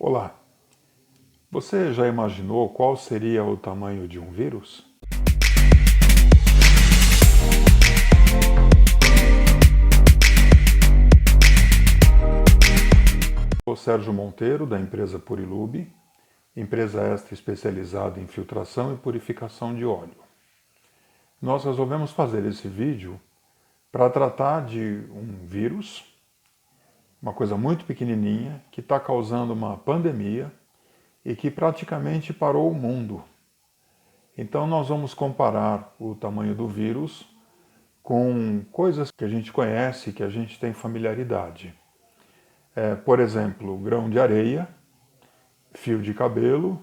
Olá, você já imaginou qual seria o tamanho de um vírus? Sou Sérgio Monteiro, da empresa Purilube, empresa esta especializada em filtração e purificação de óleo. Nós resolvemos fazer esse vídeo para tratar de um vírus, uma coisa muito pequenininha, que está causando uma pandemia e que praticamente parou o mundo. Então nós vamos comparar o tamanho do vírus com coisas que a gente conhece, que a gente tem familiaridade. Por exemplo, grão de areia, fio de cabelo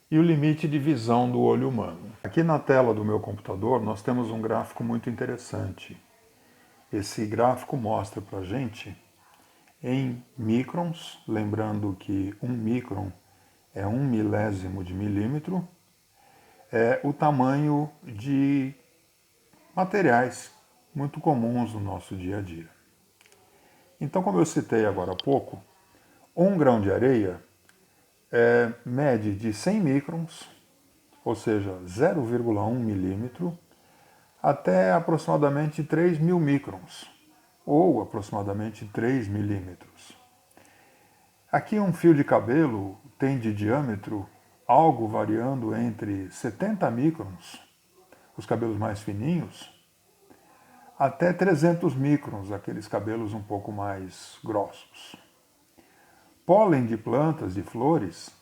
e o limite de visão do olho humano. Aqui na tela do meu computador nós temos um gráfico muito interessante. Esse gráfico mostra para a gente em microns, lembrando que um micron é 1 milésimo de milímetro, o tamanho de materiais muito comuns no nosso dia a dia. Então, como eu citei agora há pouco, um grão de areia mede de 100 microns, ou seja, 0,1 milímetro, até aproximadamente 3.000 microns, ou aproximadamente 3 milímetros. Aqui um fio de cabelo tem de diâmetro algo variando entre 70 microns, os cabelos mais fininhos, até 300 microns, aqueles cabelos um pouco mais grossos. Pólen de plantas, de flores,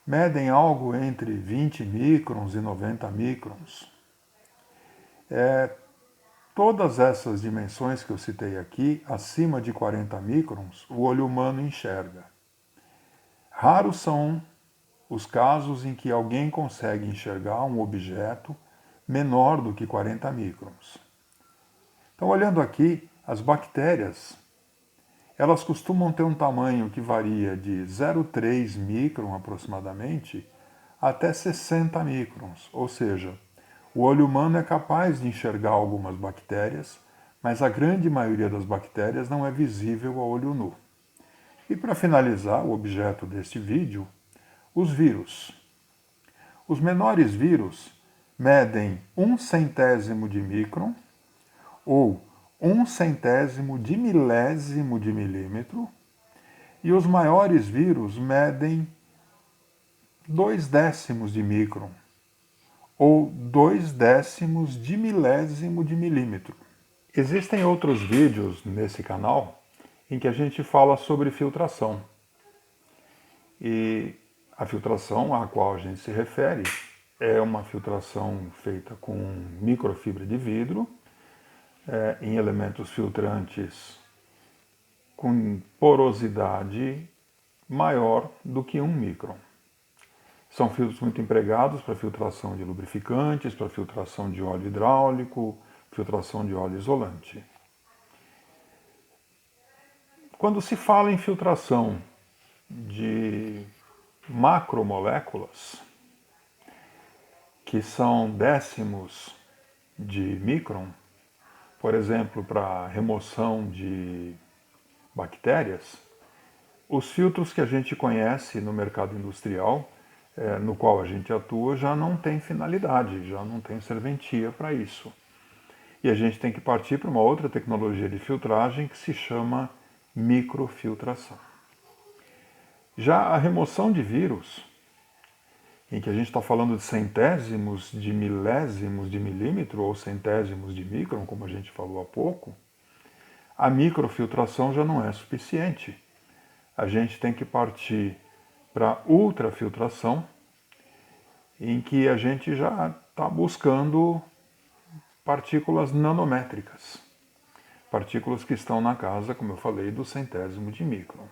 medem algo entre 20 microns e 90 microns. Todas essas dimensões que eu citei aqui, acima de 40 microns, o olho humano enxerga. Raros são os casos em que alguém consegue enxergar um objeto menor do que 40 microns. Então, olhando aqui, as bactérias, elas costumam ter um tamanho que varia de 0,3 micron aproximadamente até 60 microns, ou seja, o olho humano é capaz de enxergar algumas bactérias, mas a grande maioria das bactérias não é visível a olho nu. E para finalizar o objeto deste vídeo, os vírus. Os menores vírus medem 1/100º de micron, ou 1/100º de milésimo de milímetro, e os maiores vírus medem 0,2 de micron, ou 0,2 de milésimo de milímetro. Existem outros vídeos nesse canal em que a gente fala sobre filtração. E a filtração a qual a gente se refere é uma filtração feita com microfibra de vidro, em elementos filtrantes com porosidade maior do que 1 micron. São filtros muito empregados para filtração de lubrificantes, para filtração de óleo hidráulico, filtração de óleo isolante. Quando se fala em filtração de macromoléculas, que são décimos de micron, por exemplo, para remoção de bactérias, os filtros que a gente conhece no mercado industrial, no qual a gente atua, já não tem finalidade, já não tem serventia para isso. E a gente tem que partir para uma outra tecnologia de filtragem que se chama microfiltração. Já a remoção de vírus, em que a gente está falando de centésimos de milésimos de milímetro ou centésimos de micron, como a gente falou há pouco, a microfiltração já não é suficiente. A gente tem que partir para ultrafiltração, em que a gente já está buscando partículas nanométricas, partículas que estão na casa, como eu falei, do centésimo de micron.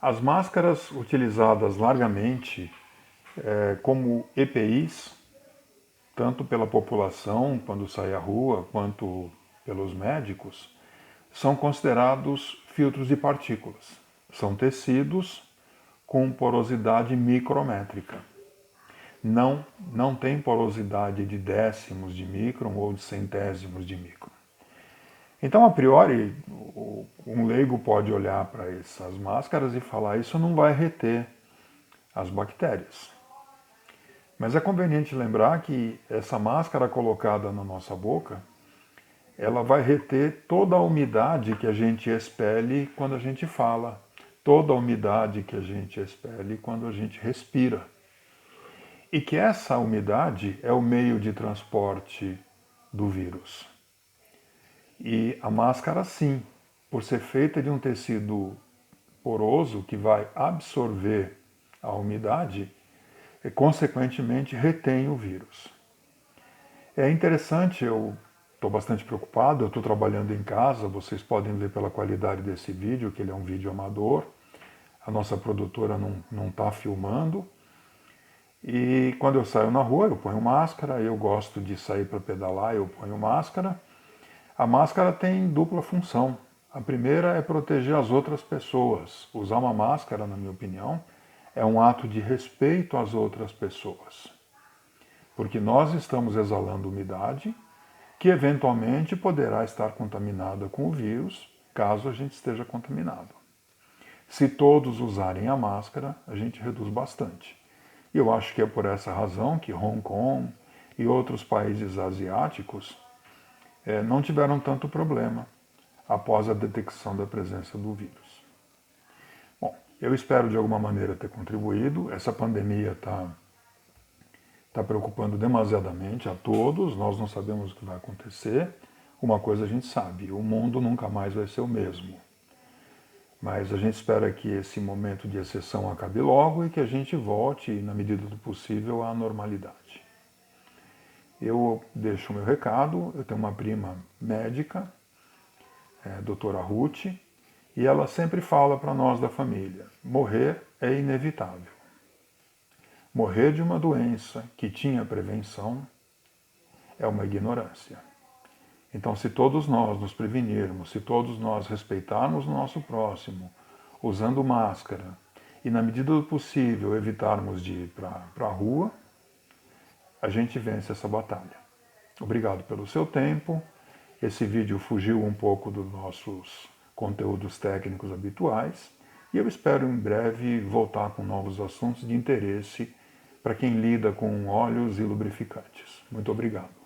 As máscaras utilizadas largamente como EPIs, tanto pela população quando sai à rua, quanto pelos médicos, são considerados filtros de partículas. São tecidos com porosidade micrométrica. Não tem porosidade de décimos de micron ou de centésimos de micron. Então, a priori, um leigo pode olhar para essas máscaras e falar: isso não vai reter as bactérias. Mas é conveniente lembrar que essa máscara colocada na nossa boca, ela vai reter toda a umidade que a gente expele quando a gente fala, toda a umidade que a gente expele quando a gente respira. E que essa umidade é o meio de transporte do vírus. E a máscara, sim, por ser feita de um tecido poroso que vai absorver a umidade, e consequentemente retém o vírus. É interessante, eu estou bastante preocupado, eu estou trabalhando em casa, vocês podem ver pela qualidade desse vídeo, que ele é um vídeo amador, a nossa produtora não está filmando, e quando eu saio na rua eu ponho máscara, eu gosto de sair para pedalar, eu ponho máscara. A máscara tem dupla função. A primeira é proteger as outras pessoas. Usar uma máscara, na minha opinião, é um ato de respeito às outras pessoas. Porque nós estamos exalando umidade que eventualmente poderá estar contaminada com o vírus, caso a gente esteja contaminado. Se todos usarem a máscara, a gente reduz bastante. E eu acho que é por essa razão que Hong Kong e outros países asiáticos não tiveram tanto problema após a detecção da presença do vírus. Bom, eu espero de alguma maneira ter contribuído. Essa pandemia está preocupando demasiadamente a todos, nós não sabemos o que vai acontecer. Uma coisa a gente sabe, o mundo nunca mais vai ser o mesmo. Mas a gente espera que esse momento de exceção acabe logo e que a gente volte, na medida do possível, à normalidade. Eu deixo o meu recado, eu tenho uma prima médica, doutora Ruth, e ela sempre fala para nós da família: morrer é inevitável. Morrer de uma doença que tinha prevenção é uma ignorância. Então, se todos nós nos prevenirmos, se todos nós respeitarmos o nosso próximo, usando máscara, e na medida do possível evitarmos de ir para a rua, a gente vence essa batalha. Obrigado pelo seu tempo. Esse vídeo fugiu um pouco dos nossos conteúdos técnicos habituais e eu espero em breve voltar com novos assuntos de interesse para quem lida com óleos e lubrificantes. Muito obrigado.